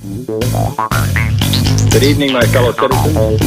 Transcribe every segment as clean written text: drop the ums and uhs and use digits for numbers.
Good evening, my fellow citizens.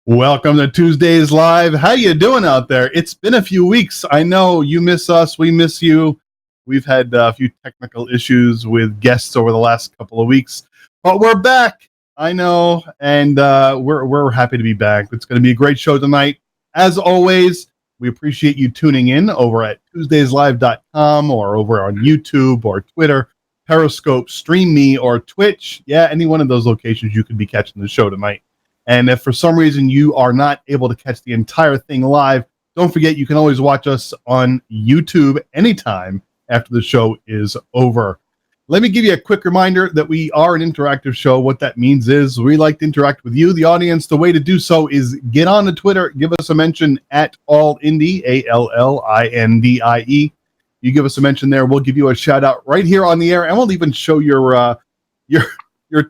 Welcome to Tuesdays Live. How you doing out there? It's been a few weeks. I know you miss us. We miss you. We've had a few technical issues with guests over the last couple of weeks, but we're back. I know, and we're happy to be back. It's going to be a great show tonight. As always, we appreciate you tuning in over at TuesdaysLive.com or over on YouTube or Twitter, Periscope, Stream Me, or Twitch. Yeah, any one of those locations you could be catching the show tonight. And if for some reason you are not able to catch the entire thing live, don't forget you can always watch us on YouTube anytime after the show is over. Let me give you a quick reminder that we are an interactive show. What that means is we like to interact with you, the audience. The way to do so is get on the Twitter, give us a mention at AllIndie, ALLINDIE. You give us a mention there, we'll give you a shout out right here on the air, and we'll even show your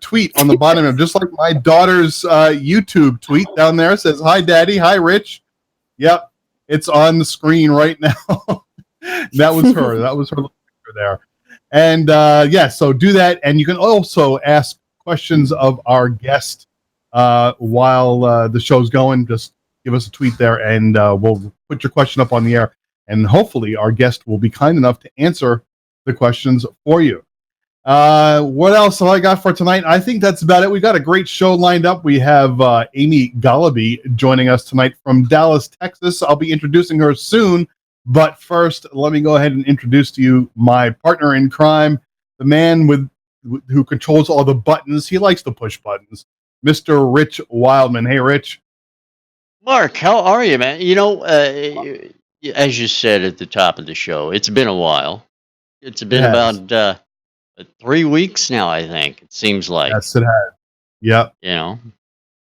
tweet on the bottom of just like my daughter's YouTube tweet down there. It says, "Hi, Daddy. Hi, Rich." Yep, it's on the screen right now. That was her. That was her picture there. And so do that. And you can also ask questions of our guest while the show's going. Just give us a tweet there, and we'll put your question up on the air. And hopefully our guest will be kind enough to answer the questions for you. What else have I got for tonight? I think that's about it. We got a great show lined up. We have Amy Goloby joining us tonight from Dallas, Texas. I'll be introducing her soon, but first, let me go ahead and introduce to you my partner in crime, the man who controls all the buttons. He likes to push buttons, Mr. Rich Wildman. Hey, Rich. Mark, how are you, man? You know, as you said at the top of the show, it's been a while. It's been about 3 weeks now, I think. It seems like. Yes, it has. Yep. You know,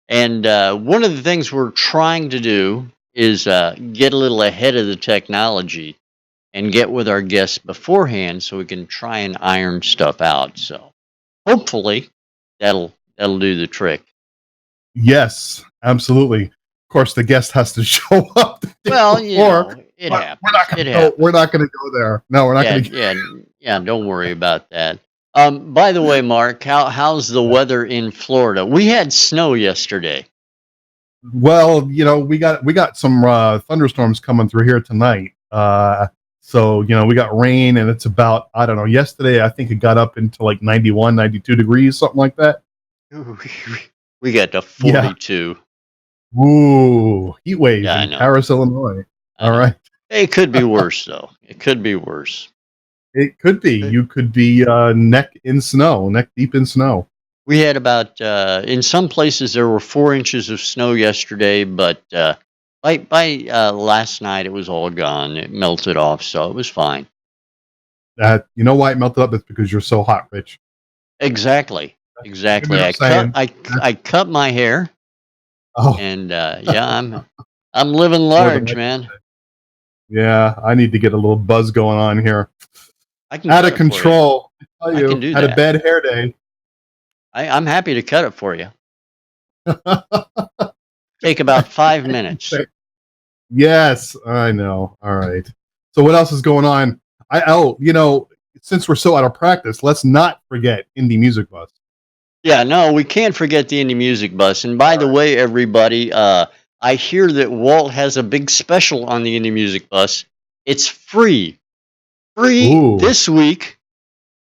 and one of the things we're trying to do is get a little ahead of the technology and get with our guests beforehand so we can try and iron stuff out. So hopefully that'll do the trick. Yes, absolutely. Of course, the guest has to show up. Well, you know, it happens. We're not going to go there. No, we're not going to. Yeah, don't worry about that. By the way, Mark, how's the weather in Florida? We had snow yesterday. Well, you know, we got some thunderstorms coming through here tonight. So, you know, we got rain, and it's about, I don't know, yesterday I think it got up into like 91, 92 degrees, something like that. We got to 42. Yeah. Ooh, heat wave in Paris, Illinois. All right. It could be worse, though. It could be worse. It could be. You could be neck deep in snow. We had about, in some places, there were 4 inches of snow yesterday, but by last night, it was all gone. It melted off, so it was fine. You know why it melted up? It's because you're so hot, Rich. Exactly. I cut my hair. Oh. And I'm living large, man. Yeah, I need to get a little buzz going on here. Out of control. I tell you, can do had that. A bad hair day. I'm happy to cut it for you. Take about 5 minutes. Yes, I know. All right. So what else is going on? You know, since we're so out of practice, let's not forget Indie Music Bus. Yeah, no, we can't forget the Indie Music Bus. And by the way, everybody, I hear that Walt has a big special on the Indie Music Bus. It's free. Free this week,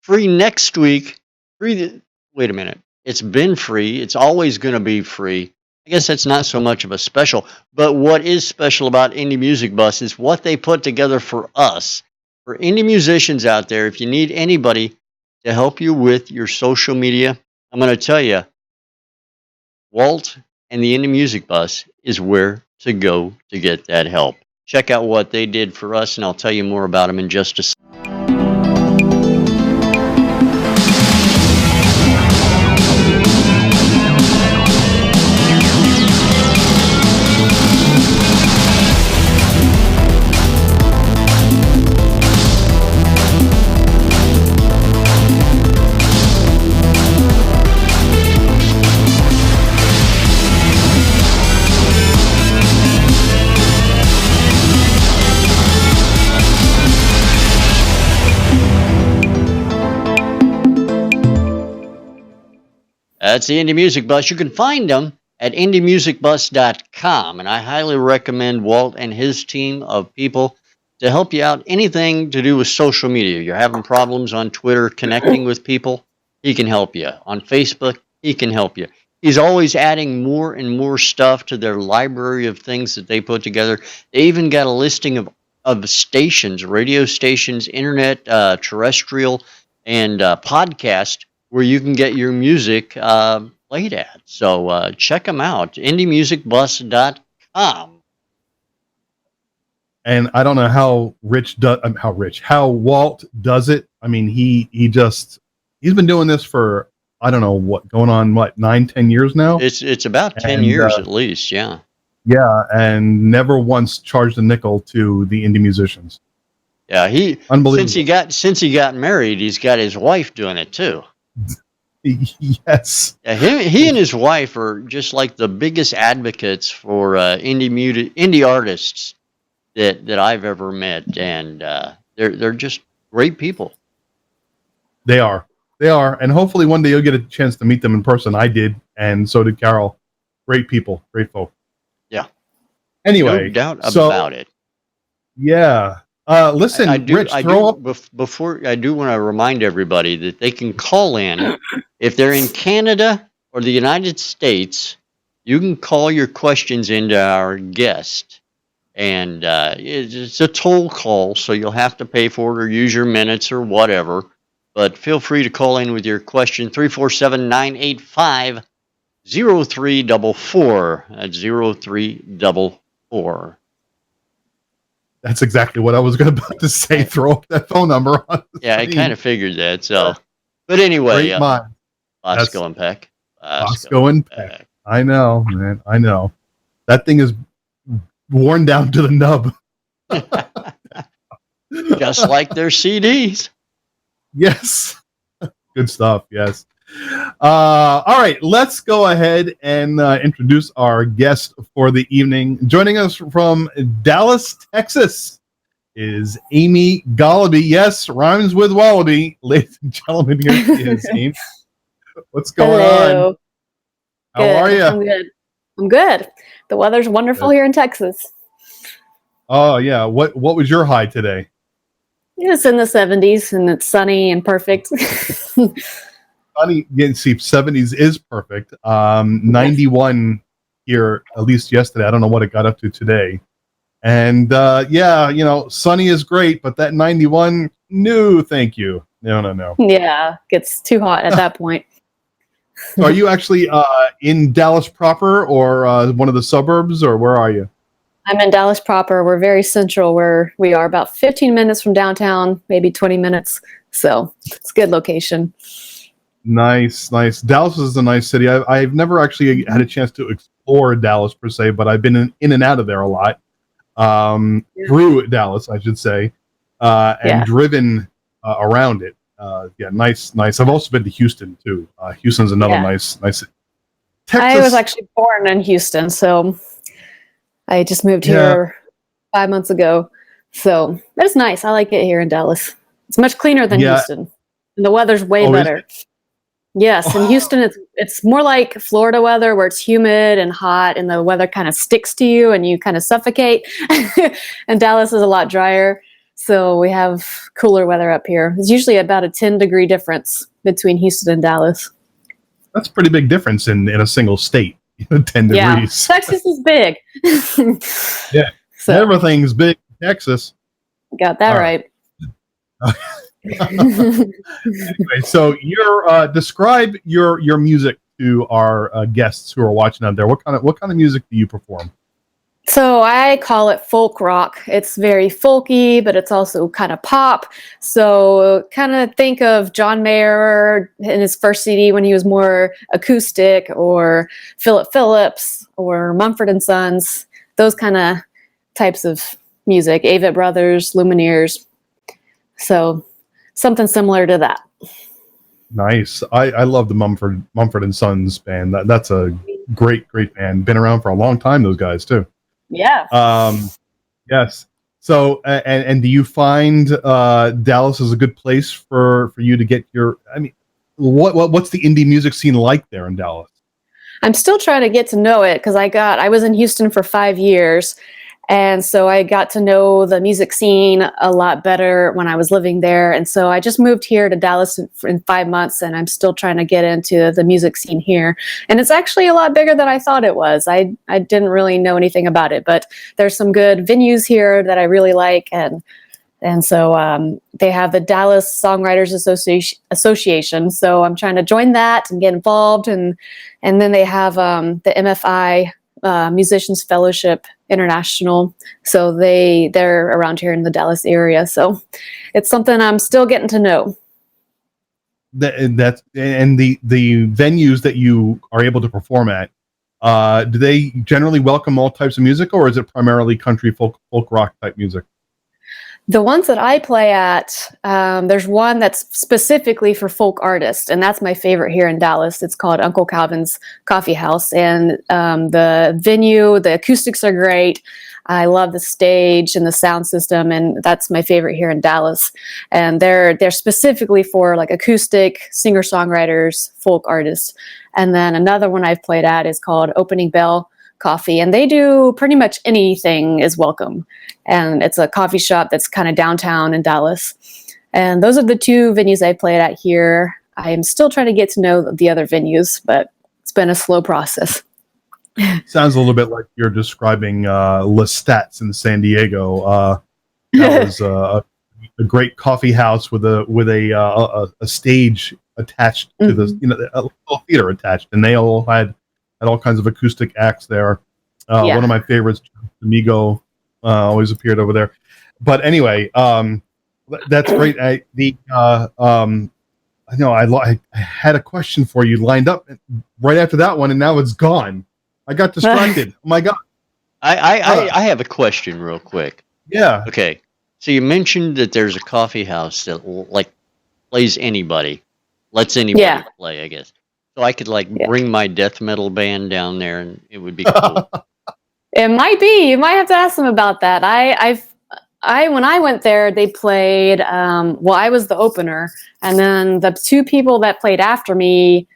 free next week, free. Wait a minute. It's been free. It's always going to be free. I guess that's not so much of a special. But what is special about Indie Music Bus is what they put together for us. For indie musicians out there, if you need anybody to help you with your social media, I'm going to tell you, Walt and the Indie Music Bus is where to go to get that help. Check out what they did for us, and I'll tell you more about them in just a second. That's the Indie Music Bus. You can find them at indiemusicbus.com. And I highly recommend Walt and his team of people to help you out. Anything to do with social media. You're having problems on Twitter connecting with people, he can help you. On Facebook, he can help you. He's always adding more and more stuff to their library of things that they put together. They even got a listing of stations, radio stations, internet, terrestrial, and podcast where you can get your music played at. So check them out, indiemusicbus.com. And I don't know how how Walt does it. I mean, he's been doing this for, I don't know what, going on 9-10 years now. It's about 10 years at least. Yeah. Yeah. And never once charged a nickel to the indie musicians. Yeah. Unbelievable. Since he got married, he's got his wife doing it too. Yes. Yeah, he and his wife are just like the biggest advocates for indie artists that I've ever met, and they're just great people. They are, and hopefully one day you'll get a chance to meet them in person. I did, and so did Carol. Great people, great folk. Yeah. Anyway, no doubt about it. Yeah. Listen, Rich, before I do want to remind everybody that they can call in if they're in Canada or the United States. You can call your questions into our guest. And it's a toll call, so you'll have to pay for it or use your minutes or whatever. But feel free to call in with your question, 347-985-0344. That's 0344. That's exactly what I was about to say. Throw up that phone number on. Yeah, I kind of figured that. So, but anyway, Great mind. Bosco and Peck. Bosco and Peck. I know, man. I know. That thing is worn down to the nub. Just like their CDs. Yes. Good stuff. Yes. All right. Let's go ahead and introduce our guest for the evening. Joining us from Dallas, Texas is Amy Goloby. Yes, rhymes with Wallaby. Ladies and gentlemen, here she is, Amy. What's going on? How are you? I'm good. The weather's wonderful here in Texas. Oh, yeah. What was your high today? It's in the 70s, and it's sunny and perfect. Sunny, yeah, see, 70s is perfect. 91 here, at least yesterday. I don't know what it got up to today. And, yeah, sunny is great, but that 91, no, thank you. No. Yeah, gets too hot at that point. So are you actually in Dallas proper or one of the suburbs, or where are you? I'm in Dallas proper. We're very central where we are, about 15 minutes from downtown, maybe 20 minutes. So it's a good location. Nice. Dallas is a nice city. I've never actually had a chance to explore Dallas per se, but I've been in and out of there a lot. Through Dallas, I should say, and driven around it. Nice. I've also been to Houston too. Houston's another nice city. Texas, I was actually born in Houston, so I just moved here 5 months ago. So that's nice. I like it here in Dallas. It's much cleaner than Houston, and the weather's way better. Yes, in Houston, it's more like Florida weather, where it's humid and hot, and the weather kind of sticks to you, and you kind of suffocate. And Dallas is a lot drier. So we have cooler weather up here. It's usually about a 10-degree difference between Houston and Dallas. That's a pretty big difference in a single state. 10 degrees. Yeah, Texas is big. Yeah, so everything's big in Texas. Got that right. Anyway, so you're describe your music to our guests who are watching out there. What kind of music do you perform? So I call it folk rock. It's very folky, but it's also kind of pop. So kind of think of John Mayer in his first CD when he was more acoustic, or Philip Phillips, or Mumford & Sons, those kind of types of music, Avett Brothers, Lumineers. So something similar to that. Nice. I love the Mumford & Sons band. That's a great band. Been around for a long time, those guys too. Yeah. Yes. So, and do you find Dallas is a good place for you to get your? I mean, what's the indie music scene like there in Dallas? I'm still trying to get to know it because I was in Houston for 5 years. And so I got to know the music scene a lot better when I was living there. And so I just moved here to Dallas in 5 months, and I'm still trying to get into the music scene here. And it's actually a lot bigger than I thought it was. I didn't really know anything about it, but there's some good venues here that I really like. And so they have the Dallas Songwriters Association. So I'm trying to join that and get involved. And then they have the MFI Musicians Fellowship International. So they're around here in the Dallas area. So it's something I'm still getting to know. That's and the venues that you are able to perform at, do they generally welcome all types of music, or is it primarily country, folk rock type music? The ones that I play at, there's one that's specifically for folk artists, and that's my favorite here in Dallas. It's called Uncle Calvin's Coffee House, and the venue, the acoustics are great. I love the stage and the sound system, and that's my favorite here in Dallas. And they're specifically for like acoustic singer-songwriters, folk artists. And then another one I've played at is called Opening Bell Coffee, and they do pretty much anything is welcome. And it's a coffee shop that's kind of downtown in Dallas. And those are the two venues I played at here. I am still trying to get to know the other venues, but it's been a slow process. Sounds a little bit like you're describing Lestat's in San Diego. That was a great coffee house with a stage attached to the, a little theater attached, and they all had all kinds of acoustic acts there. One of my favorites, Amigo, always appeared over there. But anyway, that's great. I had a question for you lined up right after that one, and now it's gone. I got distracted. Oh my God. I have a question real quick. Yeah. Okay. So you mentioned that there's a coffee house that like plays anybody, lets anybody play, I guess. So I could bring my death metal band down there, and it would be cool. It might be. You might have to ask them about that. When I went there, they played. I was the opener, and then the two people that played after me,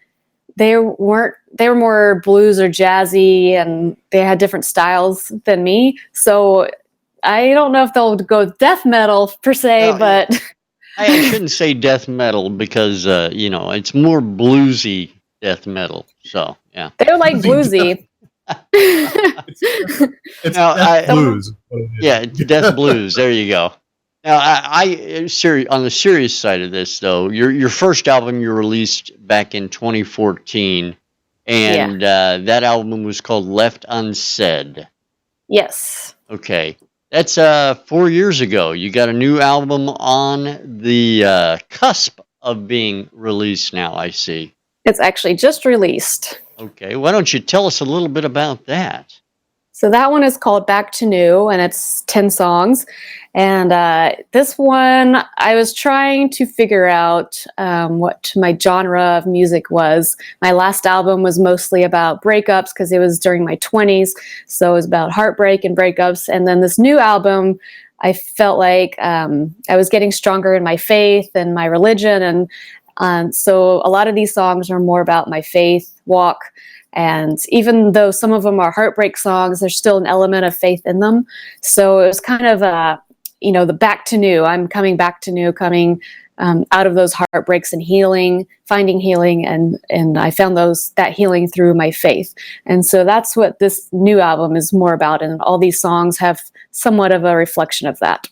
they were more blues or jazzy, and they had different styles than me. So I don't know if they'll go death metal per se, but I shouldn't say death metal because it's more bluesy death metal. So yeah, they were like bluesy. It's now, death blues. Yeah, death blues. There you go. Now, on the serious side of this, though, your first album you released back in 2014, and that album was called Left Unsaid. Yes. Okay, that's 4 years ago. You got a new album on the cusp of being released now, I see. It's actually just released. Okay, why don't you tell us a little bit about that? So that one is called Back to New, and it's 10 songs. And this one, I was trying to figure out what my genre of music was. My last album was mostly about breakups because it was during my 20s. So it was about heartbreak and breakups. And then this new album, I felt like I was getting stronger in my faith and my religion. And so a lot of these songs are more about my faith walk. And even though some of them are heartbreak songs, there's still an element of faith in them. So it was kind of the back to new. I'm coming back to new, coming out of those heartbreaks and healing, finding healing, and I found that healing through my faith. And so that's what this new album is more about, and all these songs have somewhat of a reflection of that.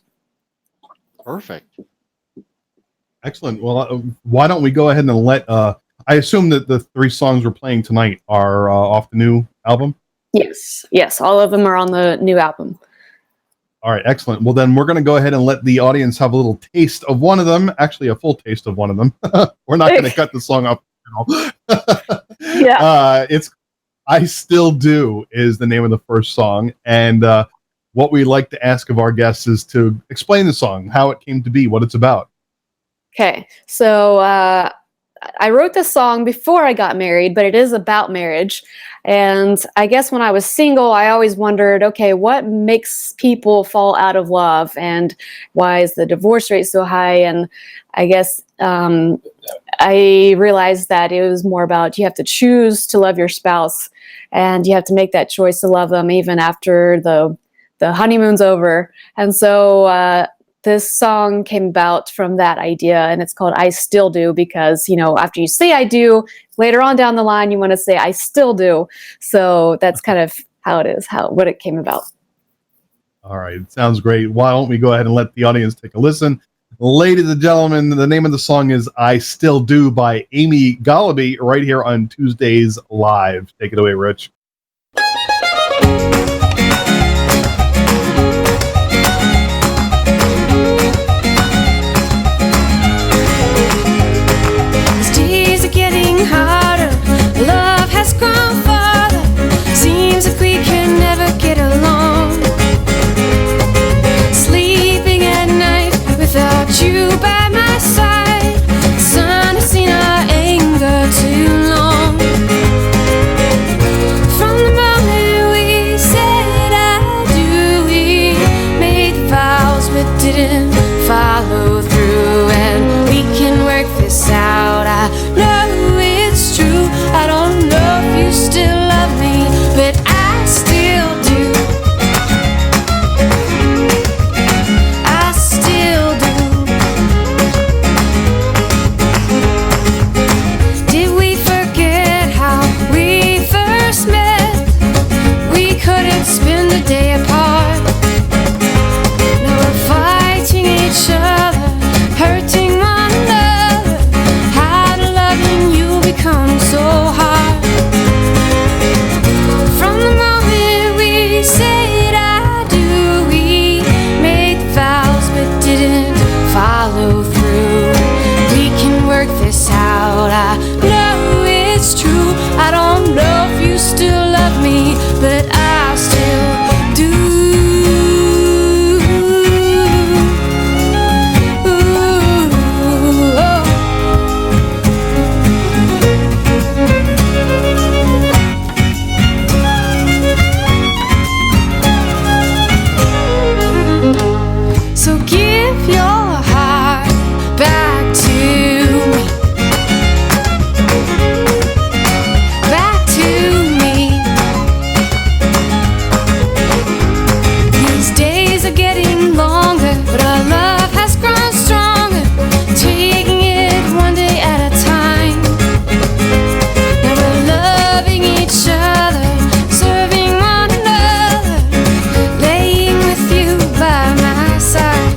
Perfect. Excellent. Well, why don't we go ahead and let I assume that the 3 songs we're playing tonight are off the new album? Yes, all of them are on the new album. All right, excellent. Well, then we're going to go ahead and let the audience have a little taste of one of them. Actually, a full taste of one of them. We're not going to cut the song up. It's I Still Do is the name of the first song. And what we like to ask of our guests is to explain the song, how it came to be, what it's about. Okay, so I wrote this song before I got married, but it is about marriage. And I guess when I was single, I always wondered, okay, what makes people fall out of love, and why is the divorce rate so high? And I guess I realized that it was more about you have to choose to love your spouse, and you have to make that choice to love them even after the honeymoon's over. And so this song came about from that idea, and it's called I Still Do, because, after you say I do, later on down the line, you want to say I still do. So that's kind of how it is, what it came about. All right. Sounds great. Why don't we go ahead and let the audience take a listen? Ladies and gentlemen, the name of the song is I Still Do by Amy Goloby, right here on Tuesdays Live. Take it away, Rich. Harder, love has grown farther. Seems like we can never get along. Sleeping at night without you by my side. The sun has seen our anger too long. From the moment we said I do, we made vows but didn't follow through. And we can work this out. I know true. I don't know if you still love me, but I still do. I still do. Did we forget how we first met? We couldn't spend a day apart. Now we're fighting each other, hurting one another. How to loving you become so hard. From the moment we said I do, we made vows but didn't follow through. We can work this out. I know it's true. I don't know if you still love me, but I still do. So give your heart back to me. Back to me. These days are getting longer, but our love has grown stronger. Taking it one day at a time. Now we're loving each other, serving one another, laying with you by my side.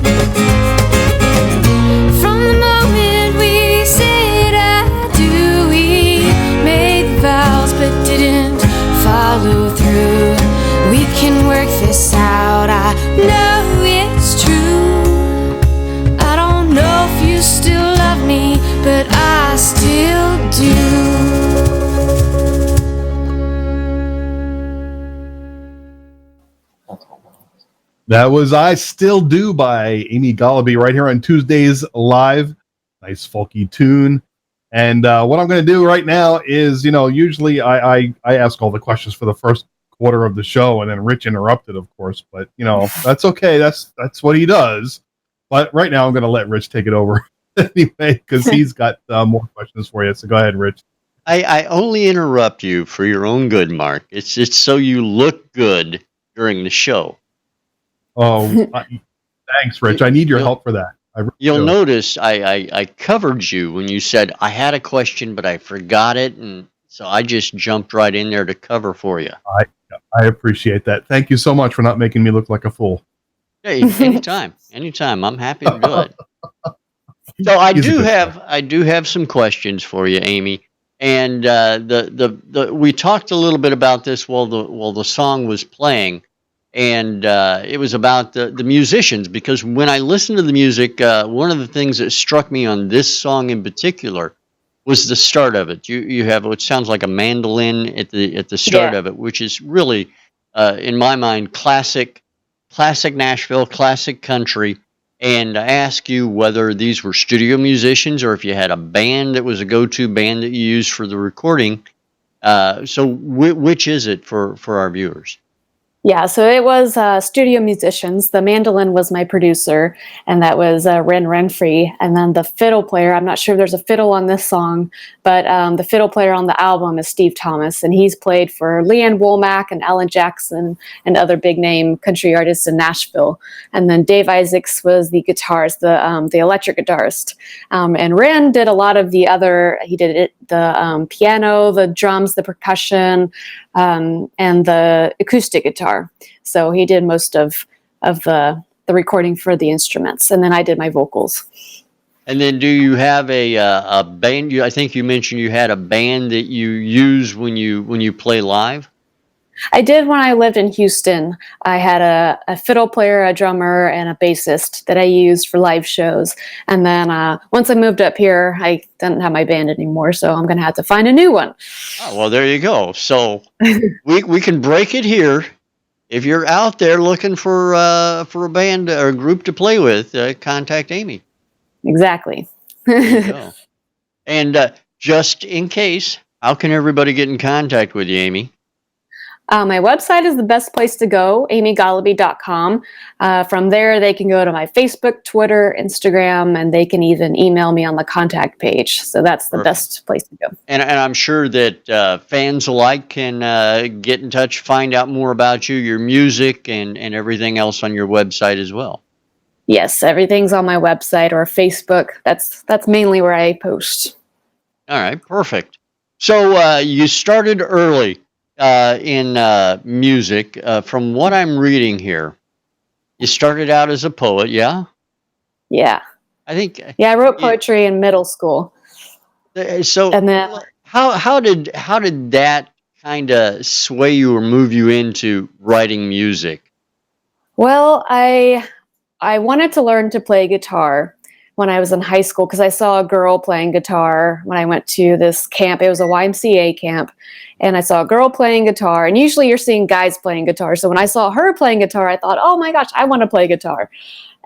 From the moment we said I do, we made vows but didn't follow through. We can work this out. I know it's true. I don't know if you still love me, but I still do. That was I Still Do by Amy Goloby, right here on Tuesdays Live. Nice folky tune. And what I'm going to do right now is, usually I ask all the questions for the first quarter of the show, and then Rich interrupted, of course. But, that's okay. That's what he does. But right now I'm going to let Rich take it over anyway, because he's got more questions for you. So go ahead, Rich. I only interrupt you for your own good, Mark. It's so you look good during the show. Oh, thanks, Rich. I need your help for that. You'll notice I covered you when you said I had a question, but I forgot it, and so I just jumped right in there to cover for you. I appreciate that. Thank you so much for not making me look like a fool. Hey, anytime. I'm happy to do it. So I do have some questions for you, Amy. And we talked a little bit about this while the song was playing, and it was about the musicians, because when I listened to the music, one of the things that struck me on this song in particular was the start of it. You have what sounds like a mandolin at the start of it, which is really, in my mind, classic Nashville, classic country. and ask you whether these were studio musicians or if you had a band that was a go-to band that you used for the recording. So which is it for our viewers? Yeah, so it was studio musicians. The mandolin was my producer, and that was Ren Renfrey. And then the fiddle player, I'm not sure if there's a fiddle on this song, but the fiddle player on the album is Steve Thomas, and he's played for Leanne Womack and Alan Jackson and other big name country artists in Nashville. And then Dave Isaacs was the guitarist, the electric guitarist. And Ren did a lot of the other, he did it, the piano, the drums, the percussion, and the acoustic guitar. So he did most of the recording for the instruments, and then I did my vocals. And then, do you have a band? I think you mentioned you had a band that you use when you play live. I did when I lived in Houston. I had a fiddle player, a drummer, and a bassist that I used for live shows. And then once I moved up here, I didn't have my band anymore, so I'm going to have to find a new one. Oh, well, there you go. So we can break it here. If you're out there looking for a band or a group to play with, contact Amy. Exactly. There you go. And just in case, how can everybody get in contact with you, Amy? My website is the best place to go, amygoloby.com. From there, they can go to my Facebook, Twitter, Instagram, and they can even email me on the contact page. So that's the best place to go. And I'm sure that fans alike can get in touch, find out more about you, your music, and everything else on your website as well. Yes, everything's on my website or Facebook. That's mainly where I post. All right, perfect. So you started early in music. From what I'm reading here, you started out as a poet, yeah? Yeah. I think. Yeah, I wrote poetry in middle school. So, and then how did that kind of sway you or move you into writing music? Well, I wanted to learn to play guitar when I was in high school because I saw a girl playing guitar when I went to this camp. It was a YMCA camp, and I saw a girl playing guitar. And usually you're seeing guys playing guitar. So when I saw her playing guitar, I thought, oh my gosh, I want to play guitar.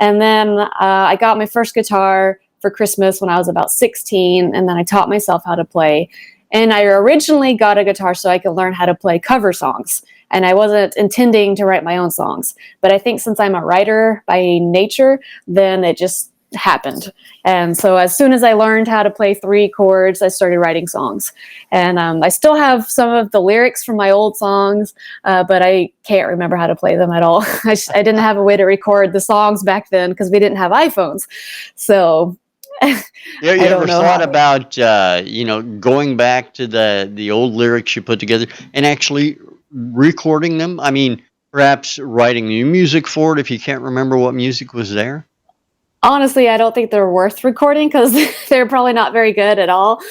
And then I got my first guitar for Christmas when I was about 16, and then I taught myself how to play. And I originally got a guitar so I could learn how to play cover songs. And I wasn't intending to write my own songs. But I think since I'm a writer by nature, then it just happened. And so as soon as I learned how to play 3 chords, I started writing songs. And I still have some of the lyrics from my old songs, but I can't remember how to play them at all. I didn't have a way to record the songs back then because we didn't have iPhones. So you ever thought about going back to the old lyrics you put together and actually recording them? I mean, perhaps writing new music for it if you can't remember what music was there? Honestly, I don't think they're worth recording because they're probably not very good at all.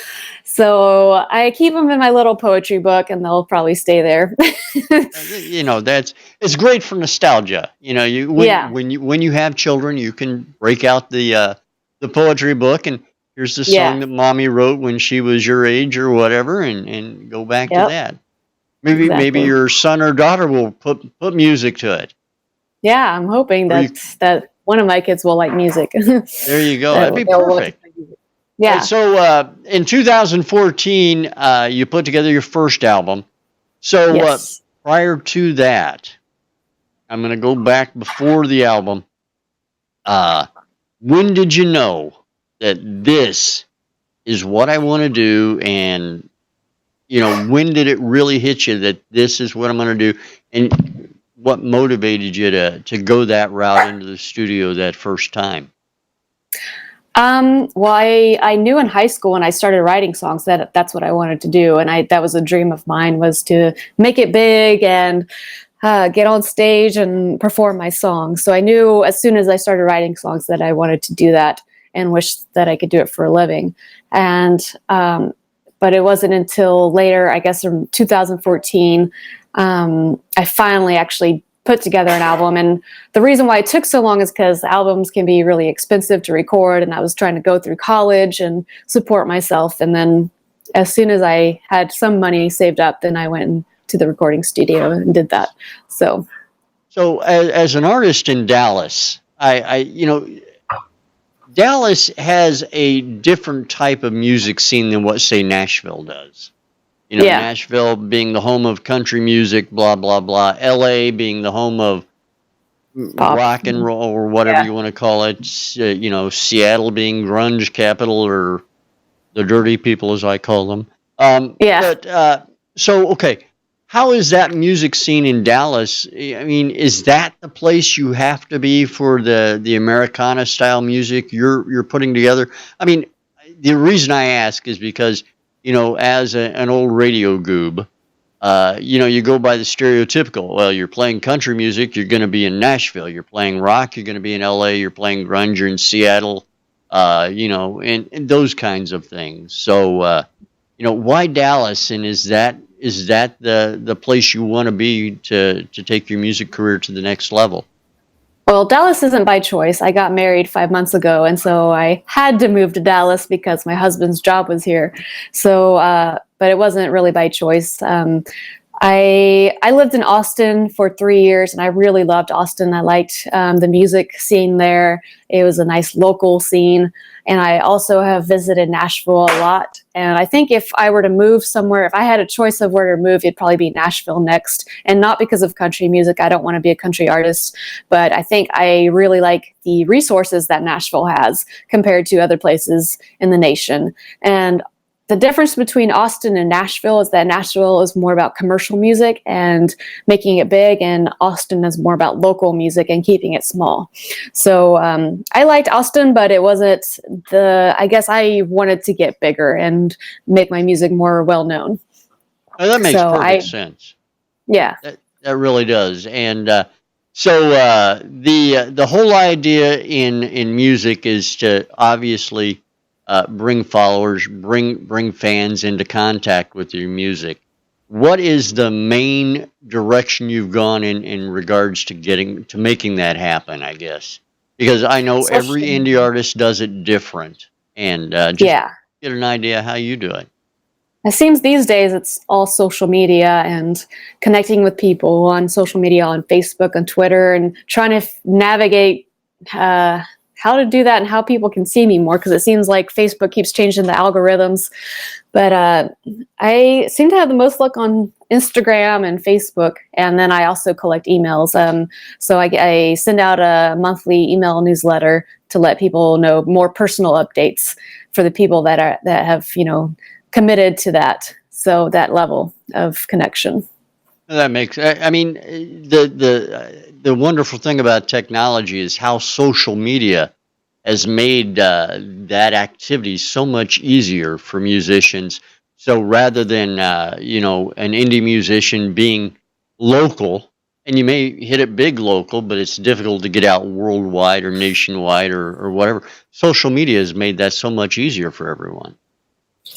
So I keep them in my little poetry book, and they'll probably stay there. It's great for nostalgia. When you have children, you can break out the poetry book and here's the song that mommy wrote when she was your age or whatever, and go back to that. Maybe your son or daughter will put music to it. Yeah, I'm hoping that one of my kids will like music. There you go. That'd be perfect. Yeah. So in 2014, you put together your first album. So prior to that, I'm going to go back before the album. When did you know that this is what I want to do? And, when did it really hit you that this is what I'm going to do? And what motivated you to go that route into the studio that first time? Well, I knew in high school when I started writing songs that that's what I wanted to do. And that was a dream of mine, was to make it big and get on stage and perform my songs. So I knew as soon as I started writing songs that I wanted to do that and wish that I could do it for a living. And but it wasn't until later, I guess in 2014, I finally actually put together an album. And the reason why it took so long is because albums can be really expensive to record. And I was trying to go through college and support myself. And then as soon as I had some money saved up, then I went to the recording studio and did that. So as an artist in Dallas, I Dallas has a different type of music scene than what, say, Nashville does. You know, Yeah. Nashville being the home of country music, blah, blah, blah. LA being the home of Pop. rock and roll, or whatever Yeah. you want to call it. You know, Seattle being grunge capital, or the dirty people, as I call them. Yeah. But so, okay, how is that music scene in Dallas? I mean, is that the place you have to be for the Americana style music you're putting together? I mean, the reason I ask is because, you know, as an old radio goob, you know, you go by the stereotypical. Well, you're playing country music, you're going to be in Nashville. You're playing rock, you're going to be in LA. You're playing grunge, you're in Seattle. You know, and those kinds of things. So, you know, why Dallas? And is that the place you want to be to take your music career to the next level? Well, Dallas isn't by choice. I got married 5 months ago, and so I had to move to Dallas because my husband's job was here. So, but it wasn't really by choice. I lived in Austin for 3 years, and I really loved Austin. I liked the music scene there. It was a nice local scene, and I also have visited Nashville a lot. And I think if I were to move somewhere, if I had a choice of where to move, it'd probably be Nashville next. And not because of country music. I don't want to be a country artist, but I think I really like the resources that Nashville has compared to other places in the nation. And the difference between Austin and Nashville is that Nashville is more about commercial music and making it big, and Austin is more about local music and keeping it small. So I liked Austin, but it wasn't I guess I wanted to get bigger and make my music more well known. Oh, that makes perfect sense. Yeah. That really does. And so the whole idea in music is to obviously bring followers, bring fans into contact with your music. What is the main direction you've gone in regards to making that happen? I guess because I know every indie artist does it different, and just get an idea how you do it. It seems these days it's all social media and connecting with people on social media, on Facebook and Twitter, and trying to navigate how to do that and how people can see me more, because it seems like Facebook keeps changing the algorithms. But I seem to have the most luck on Instagram and Facebook, and then I also collect emails. So I send out a monthly email newsletter to let people know more personal updates for the people that have committed to that. So that level of connection. That makes. I mean, the wonderful thing about technology is how social media has made that activity so much easier for musicians. So rather than an indie musician being local, and you may hit it big local, but it's difficult to get out worldwide or nationwide or whatever. Social media has made that so much easier for everyone.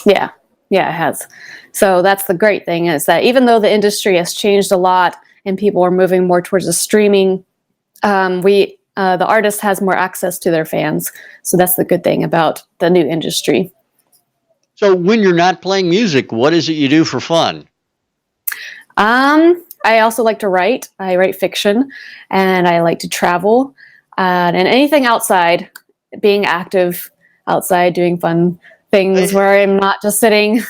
Yeah, it has. So that's the great thing, is that even though the industry has changed a lot and people are moving more towards the streaming, the artist has more access to their fans. So that's the good thing about the new industry. So when you're not playing music, what is it you do for fun? I also like to write. I write fiction, and I like to travel, and anything outside, being active outside, doing fun things where I'm not just sitting.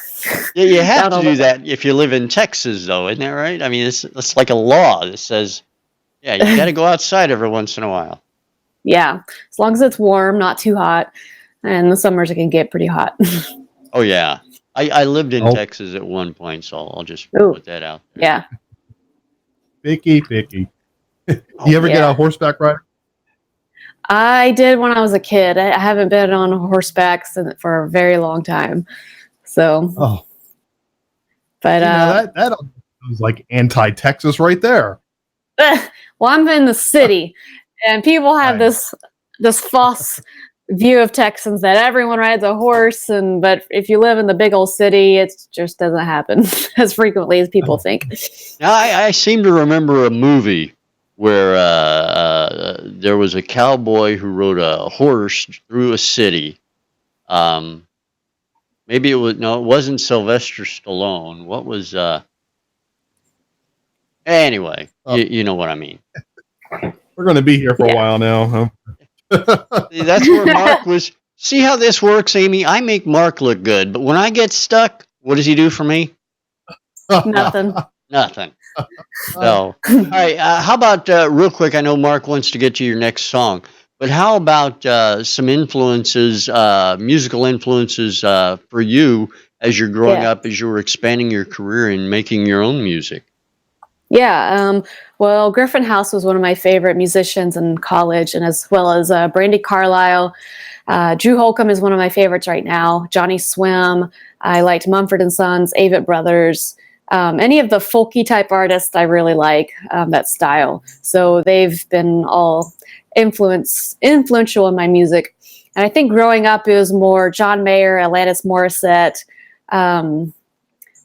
Yeah, you have to do that if you live in Texas, though, isn't that right? I mean, it's like a law that says, yeah, you got to go outside every once in a while. Yeah, as long as it's warm, not too hot, and the summers it can get pretty hot. Oh yeah, I lived in Texas at one point, so I'll just put that out there. Yeah. Picky. You ever get a horseback ride? I did when I was a kid. I haven't been on horseback for a very long time. So. But that was like anti-Texas right there. Well, I'm in the city, and people have this false view of Texans that everyone rides a horse, but if you live in the big old city, it just doesn't happen as frequently as people think. Now, I seem to remember a movie where there was a cowboy who rode a horse through a city. Maybe it wasn't Sylvester Stallone. What was anyway, you know what I mean. We're going to be here for a while now, huh? See, that's where Mark was. See how this works, Amy? I make Mark look good, but when I get stuck, what does he do for me? Nothing. Nothing. So, all right. How about real quick? I know Mark wants to get to your next song, but how about some influences, musical influences for you as you're growing up, as you were expanding your career and making your own music? Yeah. Well, Griffin House was one of my favorite musicians in college, and as well as Brandy Carlisle. Drew Holcomb is one of my favorites right now. Johnny Swim. I liked Mumford and Sons, Avett Brothers. Any of the folky type artists I really like that style. So they've been all influential in my music. And I think growing up it was more John Mayer, Alanis Morissette.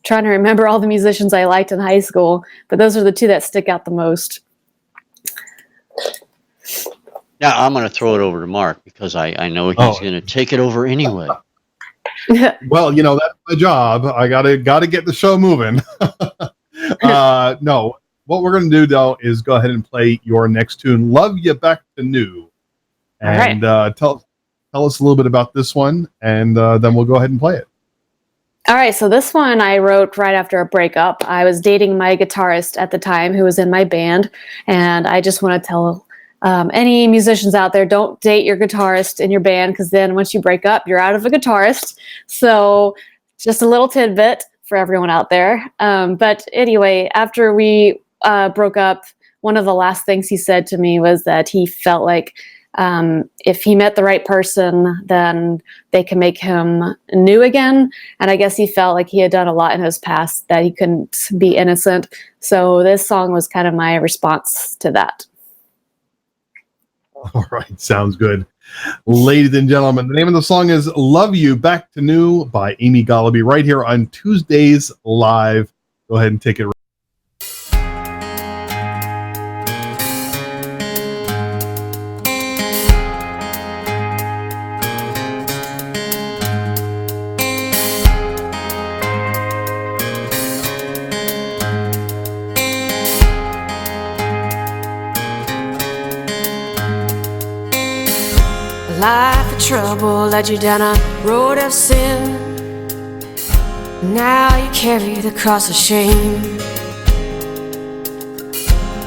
Trying to remember all the musicians I liked in high school, but those are the two that stick out the most. Now I'm going to throw it over to Mark because I know he's going to take it over anyway. Well, that's my job. I gotta get the show moving. No, what we're gonna do though is go ahead and play your next tune, "Love You Back to New," and tell us a little bit about this one, and then we'll go ahead and play it. All right, so this one I wrote right after a breakup. I was dating my guitarist at the time who was in my band, and I just want to tell any musicians out there, don't date your guitarist in your band, because then once you break up, you're out of a guitarist. So just a little tidbit for everyone out there. But anyway, after we broke up, one of the last things he said to me was that he felt like if he met the right person, then they can make him new again. And I guess he felt like he had done a lot in his past that he couldn't be innocent. So this song was kind of my response to that. All right, sounds good. Ladies and gentlemen, the name of the song is "Love You Back to New" by Amy Goloby, right here on Tuesdays Live. Go ahead and take it. Life of trouble led you down a road of sin. Now you carry the cross of shame.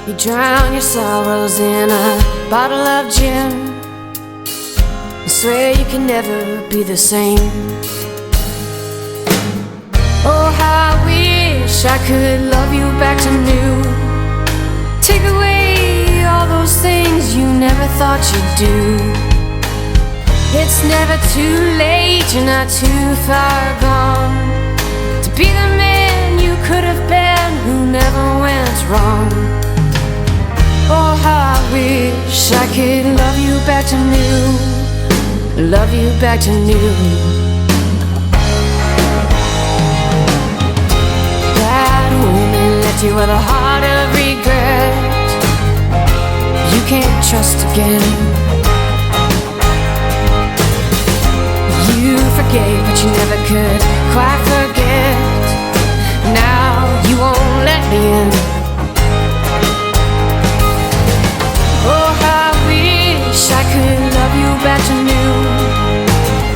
You drown your sorrows in a bottle of gin. You swear you can never be the same. Oh, how I wish I could love you back to new. Take away all those things you never thought you'd do. It's never too late, you're not too far gone to be the man you could have been who never went wrong. Oh, how I wish I could love you back to new. Love you back to new. That woman left you with a heart of regret. You can't trust again. You forgave, but you never could quite forget. Now you won't let me in. Oh, how I wish I could love you back to new.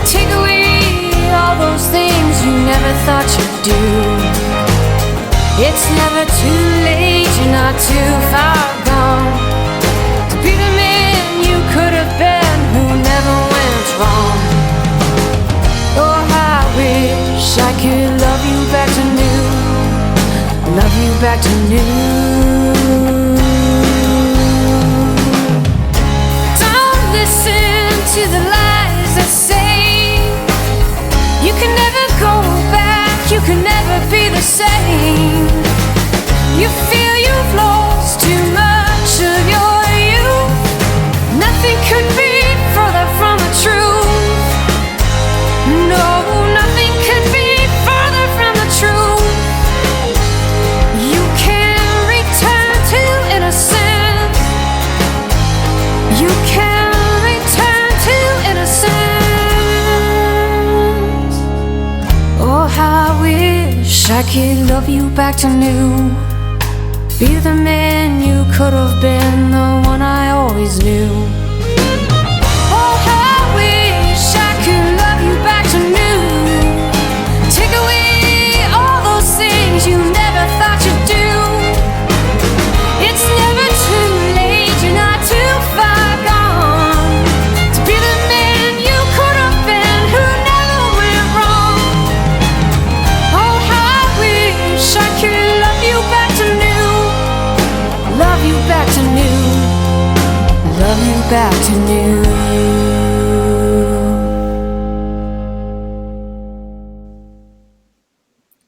Take away all those things you never thought you'd do. It's never too late, you're not too far gone to be the man you could have been who never went wrong. Oh, how I wish I could love you back to new. Love you back to new. Don't listen to the lies that say you can never go back, you can never be the same. You feel you've lost too much of your youth. Nothing could be further from the truth. No, nothing could be further from the truth. You can return to innocence. You can return to innocence. Oh, how I wish I could love you back to new. Be the man you could have been, the one I always knew. back to new.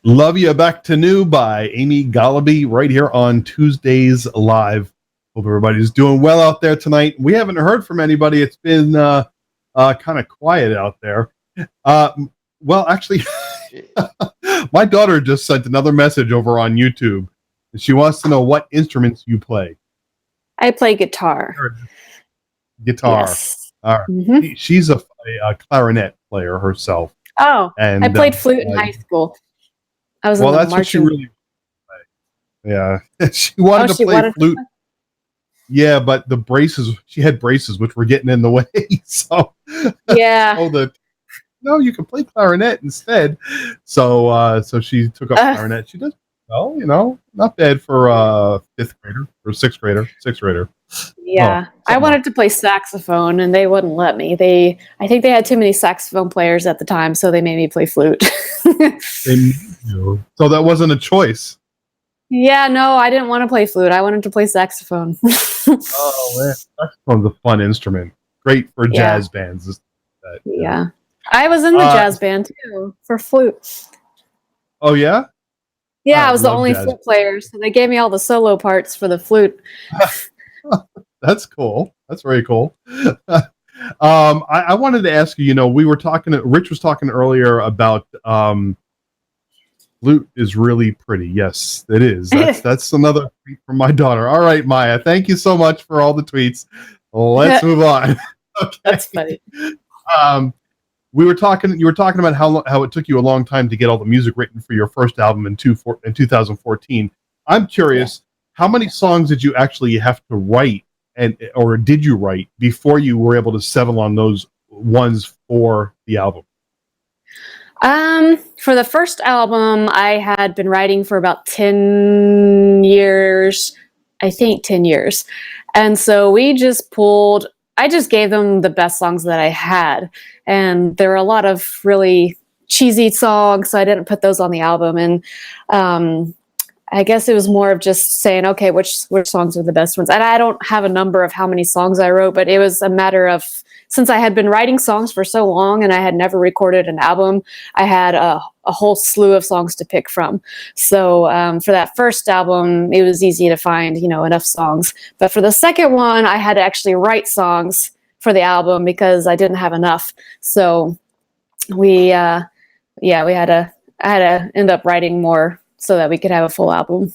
Love You Back to New by Amy Goloby right here on Tuesdays Live. Hope everybody's doing well out there tonight. We haven't heard from anybody. It's been kind of quiet out there. Well, actually, my daughter just sent another message over on YouTube. She wants to know what instruments you play. I play guitar. Guitar. Yes. All right. Mm-hmm. She's a clarinet player herself. Oh, and I played flute in high school. I was in the that's marching. what she really wanted. Yeah. She wanted to play flute. Yeah, but the braces, she had braces which were getting in the way. So yeah. No, you can play clarinet instead. So she took up clarinet. She does well, not bad for fifth grader or sixth grader. Yeah. I wanted to play saxophone and they wouldn't let me. I think they had too many saxophone players at the time, so they made me play flute. So that wasn't a choice. Yeah, no, I didn't want to play flute. I wanted to play saxophone. Oh man, saxophone's a fun instrument. Great for jazz bands. Yeah. I was in the jazz band too for flute. Oh yeah? Yeah, I was the only flute player, so they gave me all the solo parts for the flute. That's cool. That's very cool. I wanted to ask you, we were talking, Rich was talking earlier about flute is really pretty. Yes, it is. That's another tweet from my daughter. All right, Maya, thank you so much for all the tweets. Let's move on. Okay. That's funny. You were talking about how it took you a long time to get all the music written for your first album in 2014. I'm curious, how many songs did you actually have to write or did you write before you were able to settle on those ones for the album? For the first album, I had been writing for about 10 years, I think 10 years. And so I just gave them the best songs that I had. And there were a lot of really cheesy songs, so I didn't put those on the album. And I guess it was more of just saying, okay, which songs are the best ones? And I don't have a number of how many songs I wrote, but it was a matter of, since I had been writing songs for so long and I had never recorded an album, I had a whole slew of songs to pick from. So for that first album, it was easy to find, enough songs. But for the second one, I had to actually write songs for the album because I didn't have enough. So I had to end up writing more so that we could have a full album.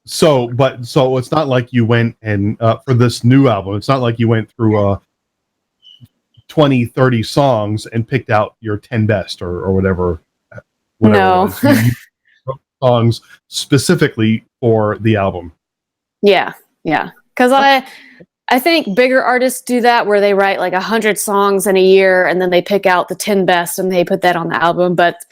So it's not like you went and for this new album, it's not like you went through 20, 30 songs and picked out your 10 best or whatever. No. You wrote songs specifically for the album. Yeah. Because I think bigger artists do that where they write like 100 songs in a year and then they pick out the 10 best and they put that on the album. But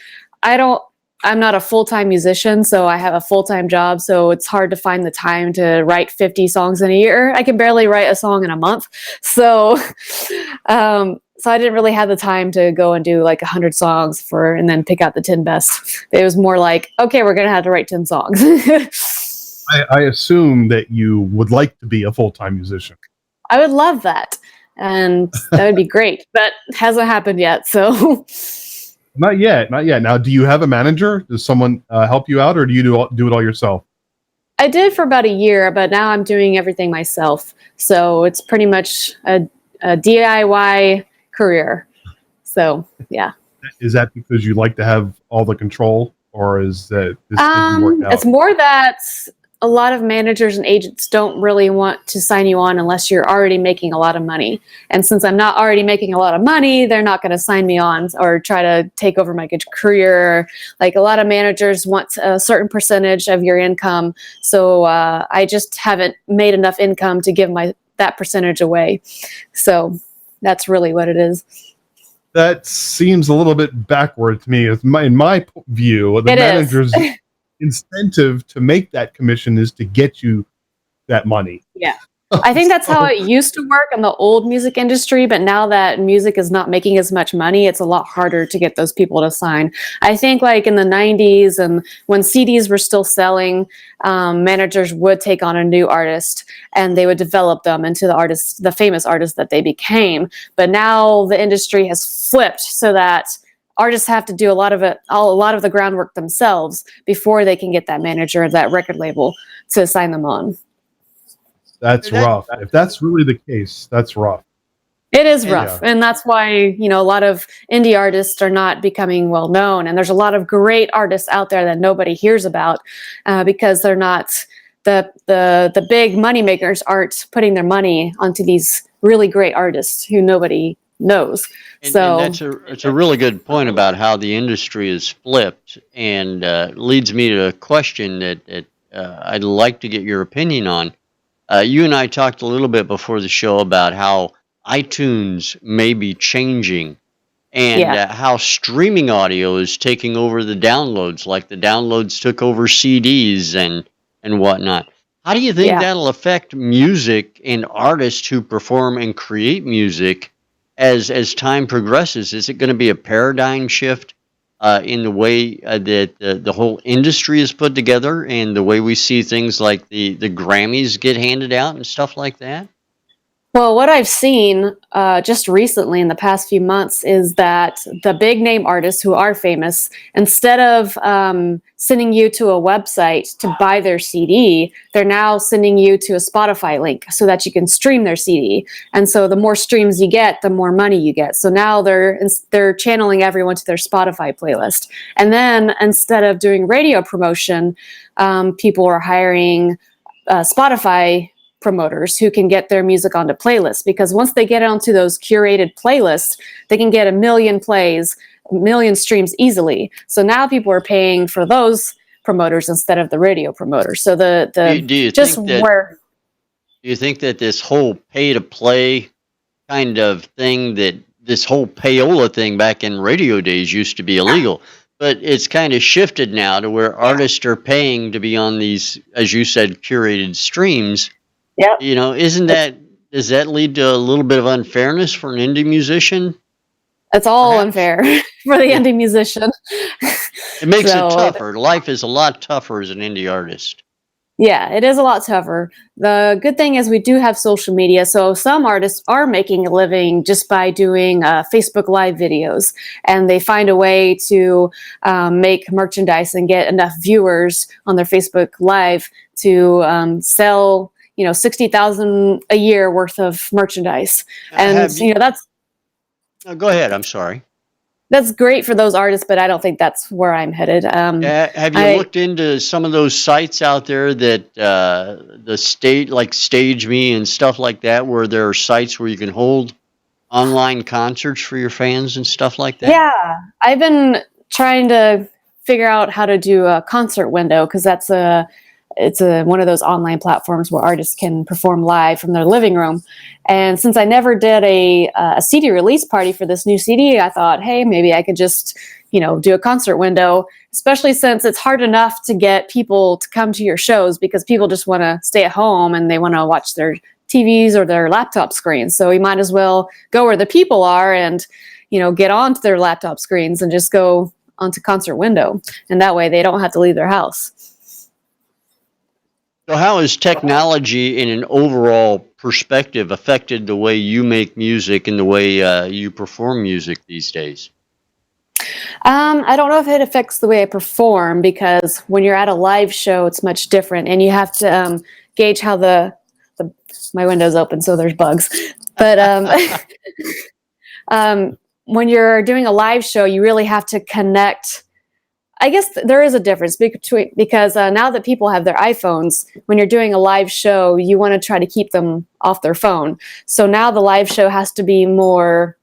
I'm not a full-time musician, so I have a full-time job, so it's hard to find the time to write 50 songs in a year. I can barely write a song in a month. So I didn't really have the time to go and do like 100 songs and then pick out the 10 best. It was more like, okay, we're going to have to write 10 songs. I assume that you would like to be a full-time musician. I would love that. And that would be great, but hasn't happened yet, so... Not yet. Now, do you have a manager? Does someone help you out, or do you do it all yourself? I did for about a year, but now I'm doing everything myself. So it's pretty much a DIY career. So, yeah. Is that because you like to have all the control, or is that this didn't work out? It's more that a lot of managers and agents don't really want to sign you on unless you're already making a lot of money. And since I'm not already making a lot of money, they're not going to sign me on or try to take over my career. Like a lot of managers want a certain percentage of your income. So I just haven't made enough income to give that percentage away. So that's really what it is. That seems a little bit backward to me. In my view, the manager's incentive to make that commission is to get you that money. Yeah. I think that's how it used to work in the old music industry, but now that music is not making as much money, it's a lot harder to get those people to sign. I think like in the 90s and when CDs were still selling, managers would take on a new artist and they would develop them into the famous artist that they became. But now the industry has flipped so that artists have to do a lot of the groundwork themselves before they can get that manager, that record label to sign them on. That's rough. If that's really the case, that's rough. It is rough. And that's why, a lot of indie artists are not becoming well known. And there's a lot of great artists out there that nobody hears about because they're not the big money makers aren't putting their money onto these really great artists who nobody knows. And it's a really good point about how the industry is flipped, and leads me to a question that I'd like to get your opinion on. You and I talked a little bit before the show about how iTunes may be changing and how streaming audio is taking over the downloads, like the downloads took over CDs and whatnot. How do you think that'll affect music and artists who perform and create music as time progresses? Is it going to be a paradigm shift in the way that the whole industry is put together and the way we see things like the Grammys get handed out and stuff like that? Well, what I've seen just recently in the past few months is that the big name artists who are famous, instead of sending you to a website to buy their CD, they're now sending you to a Spotify link so that you can stream their CD. And so the more streams you get, the more money you get. So now they're channeling everyone to their Spotify playlist. And then instead of doing radio promotion, people are hiring Spotify promoters who can get their music onto playlists, because once they get onto those curated playlists, they can get 1 million plays, 1 million streams easily. So now people are paying for those promoters instead of the radio promoters. So do you think that this whole pay to play kind of thing, that this whole payola thing back in radio days used to be illegal, but it's kind of shifted now to where artists are paying to be on these, as you said, curated streams? Yeah. Does that lead to a little bit of unfairness for an indie musician? It's all unfair for the indie musician. It makes it tougher. Life is a lot tougher as an indie artist. Yeah, it is a lot tougher. The good thing is we do have social media. So some artists are making a living just by doing Facebook Live videos. And they find a way to make merchandise and get enough viewers on their Facebook Live to sell 60,000 a year worth of merchandise. And that's... Go ahead. I'm sorry. That's great for those artists, but I don't think that's where I'm headed. Have you looked into some of those sites out there that the state, like Stage Me and stuff like that, where there are sites where you can hold online concerts for your fans and stuff like that? Yeah, I've been trying to figure out how to do a concert window, because that's one of those online platforms where artists can perform live from their living room. And since I never did a CD release party for this new CD, I thought, hey, maybe I could just, do a concert window, especially since it's hard enough to get people to come to your shows because people just want to stay at home and they want to watch their TVs or their laptop screens. So we might as well go where the people are and, get onto their laptop screens and just go onto concert window. And that way they don't have to leave their house. So how has technology in an overall perspective affected the way you make music and the way you perform music these days? I don't know if it affects the way I perform, because when you're at a live show, it's much different, and you have to gauge how my window's open, so there's bugs. But when you're doing a live show, you really have to connect. I guess there is a difference because now that people have their iPhones, when you're doing a live show, you want to try to keep them off their phone. So now the live show has to be more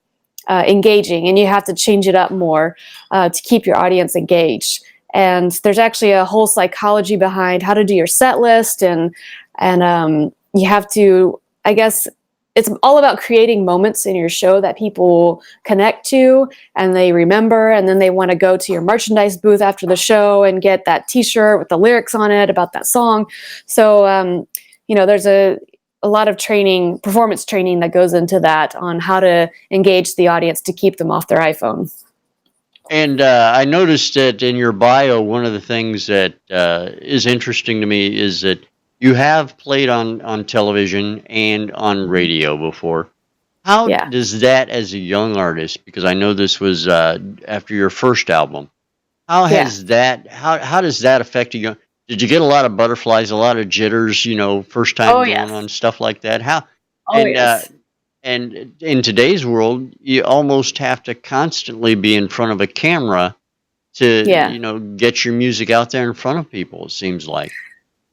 engaging, and you have to change it up more to keep your audience engaged. And there's actually a whole psychology behind how to do your set list, and you have to, I guess, it's all about creating moments in your show that people connect to and they remember, and then they want to go to your merchandise booth after the show and get that T-shirt with the lyrics on it about that song. So, a lot of training, performance training that goes into that on how to engage the audience to keep them off their iPhone. And I noticed that in your bio, one of the things that is interesting to me is that you have played on television and on radio before. How Yeah. does that, as a young artist, because I know this was after your first album, how has that, how does that affect you? Did you get a lot of butterflies, a lot of jitters, first time Oh, going yes. on stuff like that? How, Oh, yes. and in today's world, you almost have to constantly be in front of a camera to, Yeah. get your music out there in front of people, it seems like.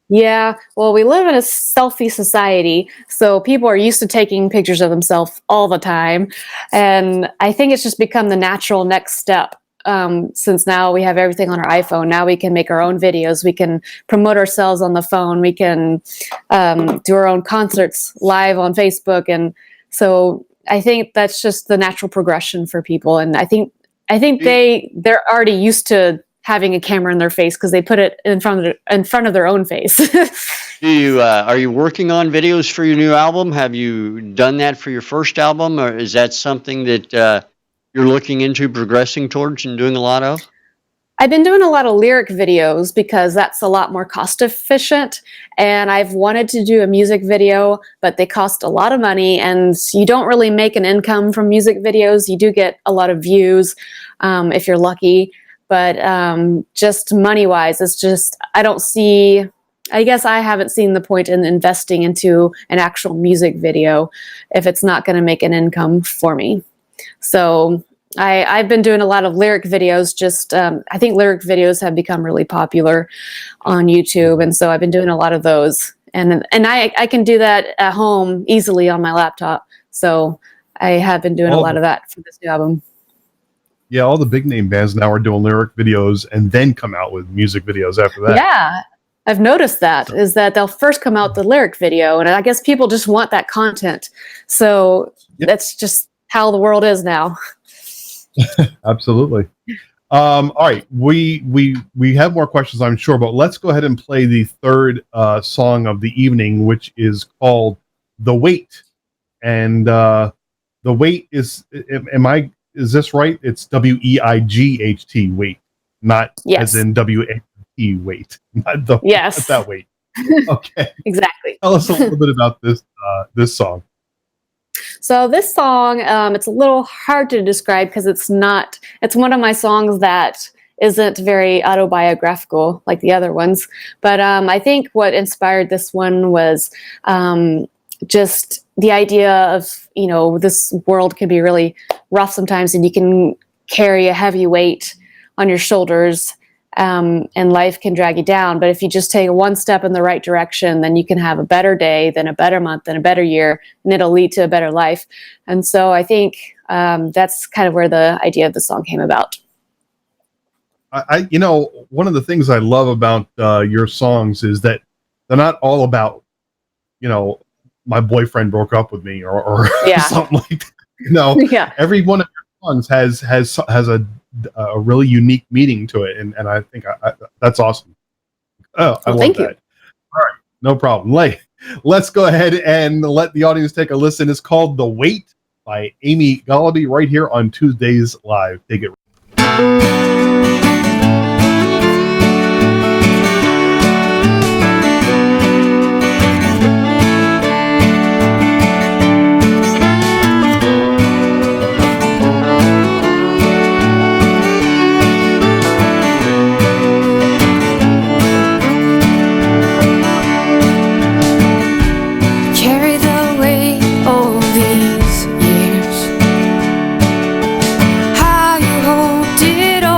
Yeah, well, we live in a selfie society, so people are used to taking pictures of themselves all the time. And I think it's just become the natural next step. Since now we have everything on our iPhone, now we can make our own videos, we can promote ourselves on the phone, we can do our own concerts live on Facebook. And so I think that's just the natural progression for people. And I think they're already used to having a camera in their face because they put it in front of their own face. Are you working on videos for your new album? Have you done that for your first album, or is that something that you're looking into progressing towards and doing a lot of? I've been doing a lot of lyric videos because that's a lot more cost efficient. And I've wanted to do a music video, but they cost a lot of money and you don't really make an income from music videos. You do get a lot of views if you're lucky. But just money-wise, it's just, I guess I haven't seen the point in investing into an actual music video if it's not going to make an income for me. So I've been doing a lot of lyric videos. Just I think lyric videos have become really popular on YouTube, and so I've been doing a lot of those. And I can do that at home easily on my laptop. So I have been doing a lot of that for this new album. Yeah, all the big name bands now are doing lyric videos and then come out with music videos after that. Yeah, I've noticed that, is that they'll first come out the lyric video, and I guess people just want that content. So that's just how the world is now. Absolutely. All right, we have more questions, I'm sure, but let's go ahead and play the third song of the evening, which is called "The Wait." And the wait is, is this right? It's WEIGHT, wait, not as in WAT, wait, not that wait. Okay, exactly. Tell us a little bit about this song. So this song, it's a little hard to describe because it's one of my songs that isn't very autobiographical like the other ones. But I think what inspired this one was just the idea of, this world can be really rough sometimes and you can carry a heavy weight on your shoulders and life can drag you down. But if you just take one step in the right direction, then you can have a better day, then a better month, then a better year, and it'll lead to a better life. And so I think that's kind of where the idea of the song came about. One of the things I love about your songs is that they're not all about, my boyfriend broke up with me or something like that. Every one of your songs has a really unique meaning to it, and I think that's awesome. I love thank that. You. All right, no problem. Let's go ahead and let the audience take a listen. It's called "The Wait" by Amy Goloby right here on Tuesdays Live. Take it. Carry the weight of these years. How you hold it all.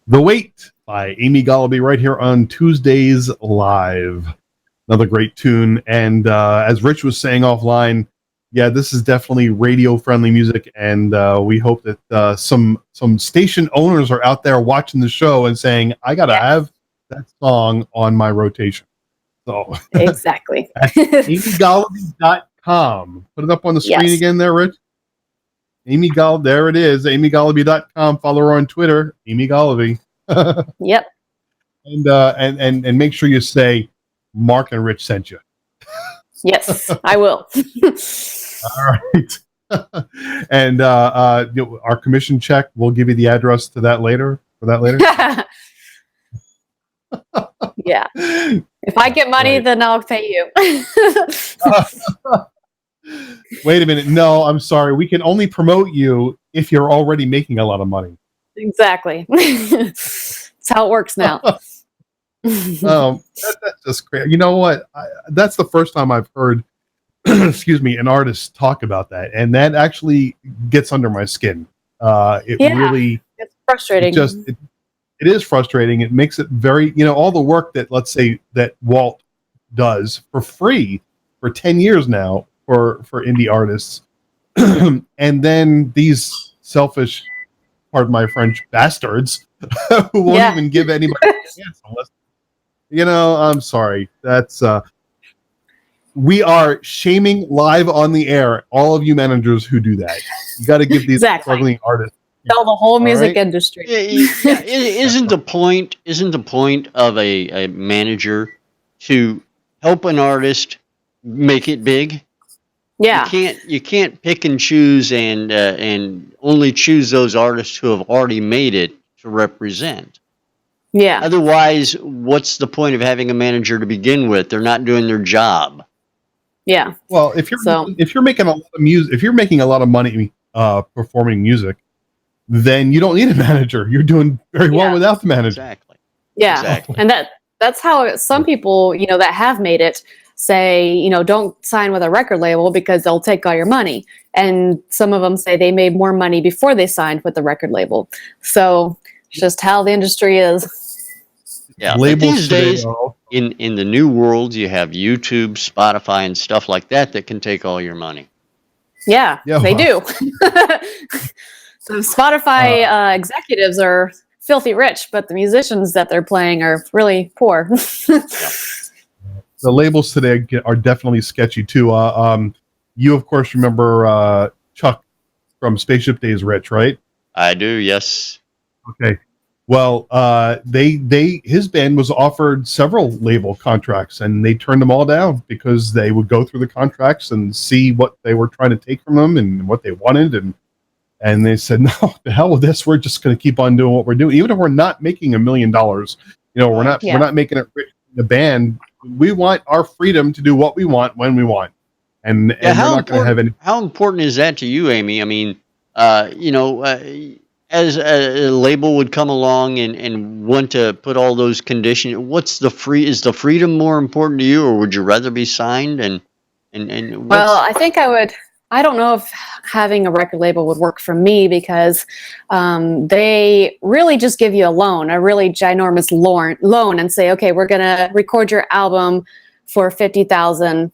The Wait by Amy Goloby right here on Tuesdays Live. Another great tune. And as Rich was saying offline, yeah, this is definitely radio-friendly music, and we hope that some station owners are out there watching the show and saying, I got to have that song on my rotation. So Exactly. AmyGoloby.com. Put it up on the screen again there, Rich. Amy Goloby, there it is, AmyGoloby.com. Follow her on Twitter, Amy Goloby. Yep. And make sure you say Mark and Rich sent you. Yes, I will. All right. And our commission check, we'll give you the address to that later. For that later. Yeah. If I get money, then I'll pay you. Wait a minute. No, I'm sorry. We can only promote you if you're already making a lot of money. Exactly. That's how it works now. That's just great. You know what? That's the first time I've heard, excuse me, an artist talk about that, and that actually gets under my skin. Really, it's frustrating. It is frustrating. It makes it very, all the work that, let's say, that Walt does for free for 10 years now for indie artists, and then these selfish, pardon my French, bastards who won't even give anybody a chance unless. I'm sorry. That's we are shaming live on the air all of you managers who do that. You got to give these struggling artists. Tell the whole music industry. Isn't the point of a manager to help an artist make it big? Yeah. You can't pick and choose and only choose those artists who have already made it to represent. Yeah. Otherwise, what's the point of having a manager to begin with? They're not doing their job. Yeah. Well, if you're making a lot of music, if you're making a lot of money performing music, then you don't need a manager. You're doing very well without the manager. Exactly. Yeah. Exactly. And that's how some people, that have made it say, don't sign with a record label because they'll take all your money. And some of them say they made more money before they signed with the record label. So it's just how the industry is. Yeah, but these days, in the new world, you have YouTube, Spotify, and stuff like that can take all your money. Yeah, they do. So Spotify executives are filthy rich, but the musicians that they're playing are really poor. The labels today are definitely sketchy too. You of course remember Chuck from Spaceship Days, Rich, right? I do, yes. Okay. Well, his band was offered several label contracts, and they turned them all down because they would go through the contracts and see what they were trying to take from them and what they wanted, and they said, no, the hell with this. We're just going to keep on doing what we're doing, even if we're not making $1 million. We're not making it rich in the band. We want our freedom to do what we want when we want, and we're not going to have any. How important is that to you, Amy? I mean, as a label would come along and want to put all those conditions, is the freedom more important to you, or would you rather be signed? Well, I think I don't know if having a record label would work for me because they really just give you a loan, a really ginormous loan, and say, okay, we're going to record your album for $50,000.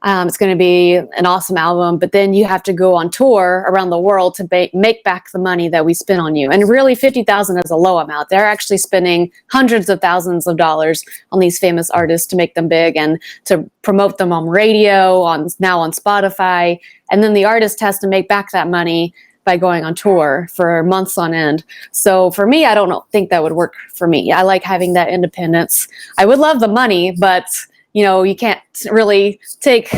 It's going to be an awesome album, but then you have to go on tour around the world to make back the money that we spent on you. And really, $50,000 is a low amount. They're actually spending hundreds of thousands of dollars on these famous artists to make them big and to promote them on radio, now on Spotify. And then the artist has to make back that money by going on tour for months on end. So for me, I don't think that would work for me. I like having that independence. I would love the money, but you can't really take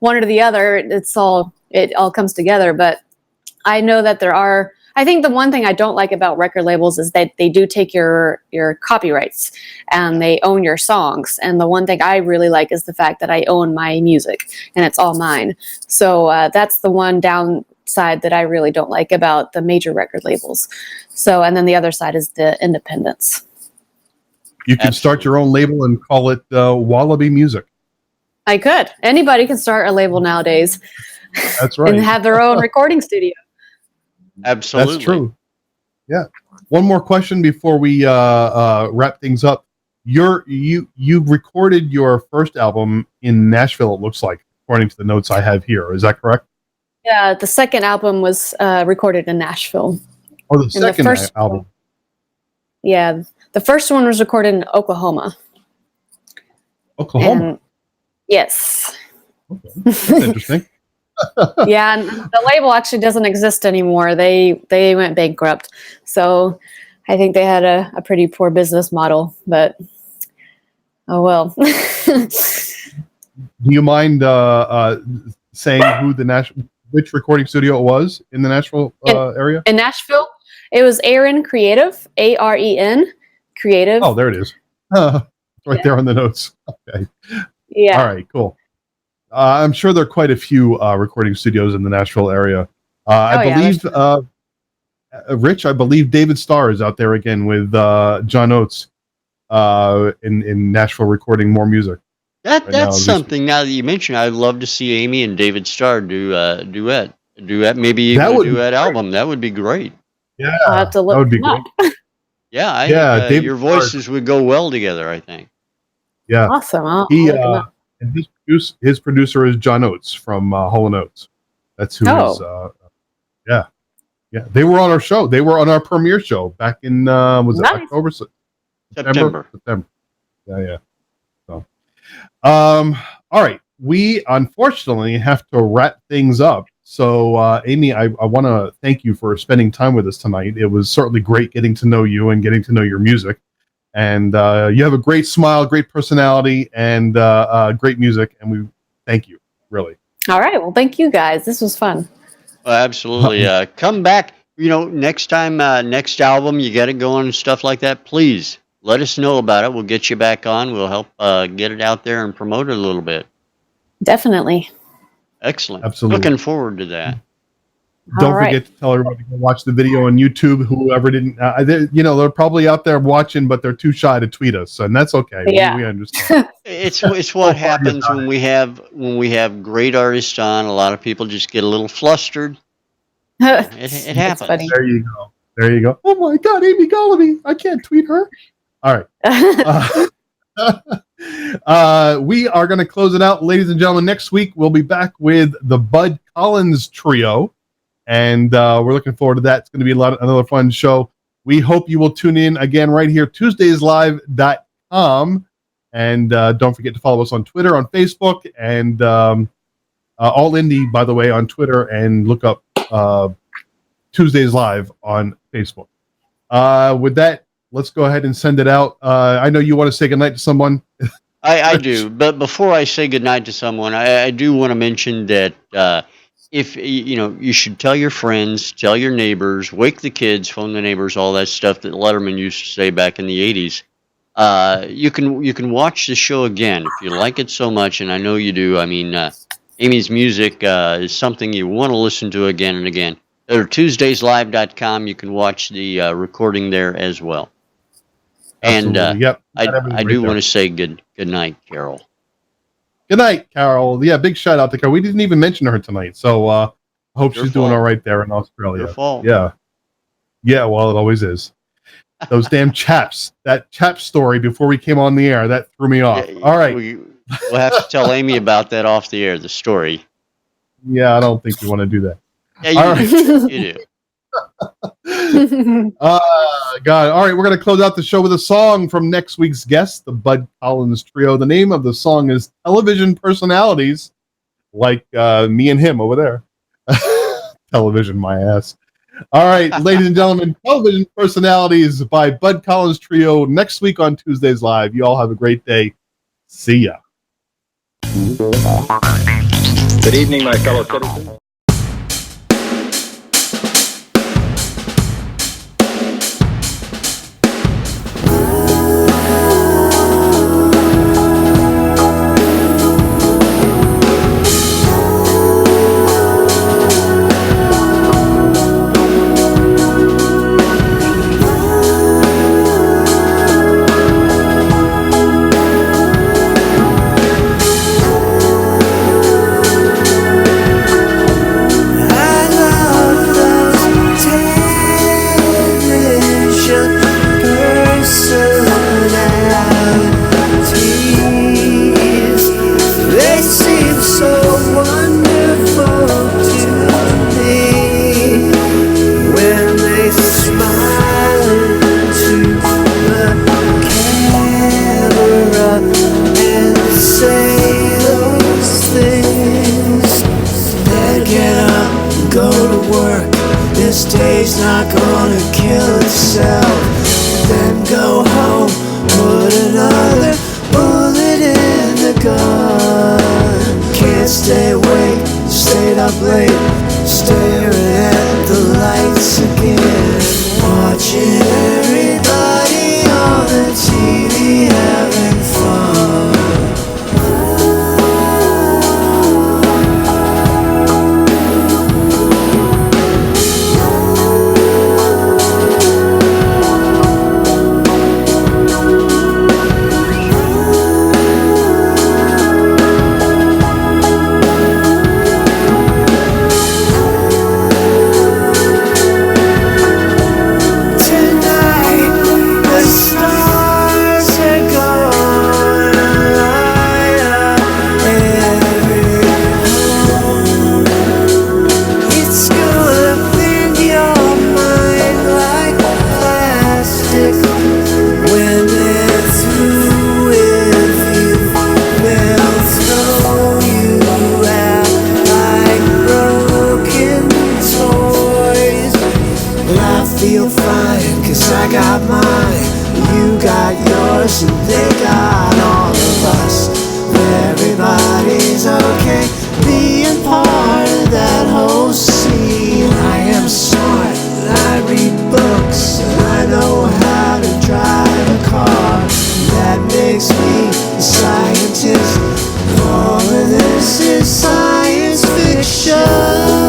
one or the other. It all comes together. But I know that I think the one thing I don't like about record labels is that they do take your copyrights and they own your songs. And the one thing I really like is the fact that I own my music and it's all mine. So that's the one downside that I really don't like about the major record labels. So, and then the other side is the independence. You can start your own label and call it Wallaby Music. I could. Anybody can start a label nowadays. That's right. And have their own recording studio. Absolutely. That's true. Yeah. One more question before we wrap things up. You recorded your first album in Nashville, it looks like, according to the notes I have here. Is that correct? Yeah, the second album was recorded in Nashville. Oh, the second album. Yeah, the first one was recorded in Oklahoma. Oklahoma? And, yes. Okay. That's interesting. Yeah, and the label actually doesn't exist anymore. They went bankrupt. So I think they had a pretty poor business model, but oh well. Do you mind saying which recording studio it was in the Nashville area? In Nashville, it was Aren Creative, Aren Creative. Oh, there it is. Right there on the notes. Okay. Yeah. All right, cool. I'm sure there are quite a few recording studios in the Nashville area. I believe, Rich, I believe David Starr is out there again with John Oates in Nashville recording more music. That's something. Now that you mention, I'd love to see Amy and David Starr do duet, maybe even a duet album. That would be great. Yeah, that would be great. Yeah, your voices would go well together, I think. Yeah, awesome. And his producer is John Oates from Hall & Oates. That's who is. Yeah. They were on our show. They were on our premiere show back in was it October? September. Yeah. So, all right. We unfortunately have to wrap things up. So, Amy, I want to thank you for spending time with us tonight. It was certainly great getting to know you and getting to know your music. And you have a great smile, great personality, and great music. And we thank you, really. All right. Well, thank you guys. This was fun. Absolutely. Come back. Next time, next album, you get it going and stuff like that. Please let us know about it. We'll get you back on. We'll help get it out there and promote it a little bit. Definitely. Excellent. Absolutely. Looking forward to that. Don't forget to tell everybody to go watch the video on YouTube. Whoever didn't, they're probably out there watching, but they're too shy to tweet us, and that's okay. Yeah. We understand. It's what happens when we have great artists on. A lot of people just get a little flustered. It happens. Funny. There you go. Oh my God, Amy Goloby! I can't tweet her. All right. We are going to close it out, ladies and gentlemen. Next week we'll be back with the Bud Collins Trio. And we're looking forward to that. It's going to be another fun show. We hope you will tune in again right here, TuesdaysLive.com. And don't forget to follow us on Twitter, on Facebook, and All Indie, by the way, on Twitter. And look up Tuesdays Live on Facebook. With that, let's go ahead and send it out. I know you want to say goodnight to someone. I do. But before I say goodnight to someone, I do want to mention that if you should tell your friends, tell your neighbors, wake the kids, phone the neighbors, all that stuff that Letterman used to say back in the 80s. You can watch the show again if you like it so much, and I know you do. I mean, Amy's music is something you want to listen to again and again. Or TuesdaysLive.com. You can watch the recording there as well. Absolutely. And I do want to say good night, Carol. Good night, Carol. Yeah, big shout out to Carol. We didn't even mention her tonight, so I hope she's doing all right there in Australia. Your fault. Yeah, well, it always is. Those damn chaps. That chap story before we came on the air, that threw me off. All right. We'll have to tell Amy about that off the air, the story. Yeah, I don't think you want to do that. Yeah, you do. God. All right, we're going to close out the show with a song from next week's guest, the Bud Collins Trio. The name of the song is Television Personalities, like me and him over there. Television, my ass. All right, ladies and gentlemen, Television Personalities by Bud Collins Trio next week on Tuesdays Live. You all have a great day. See ya. Good evening, my fellow citizens. day's not gonna kill itself. Then go home, put another bullet in the gun. Can't stay awake, stayed up late, staring at the lights again. Watching everybody on the TV having fun. Feel fine, 'cause I got mine, you got yours, and they got all of us. Everybody's okay being part of that whole scene. I am smart, and I read books, and I know how to drive a car. That makes me a scientist. All of this is science fiction.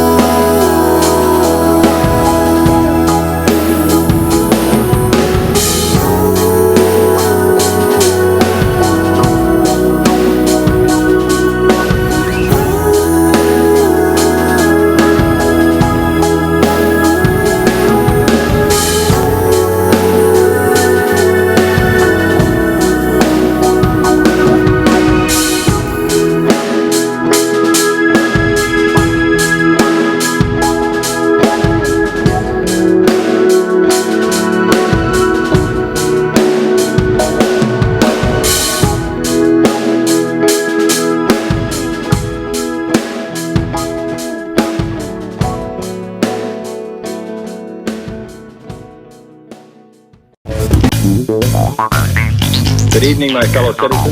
Good evening, my fellow citizens.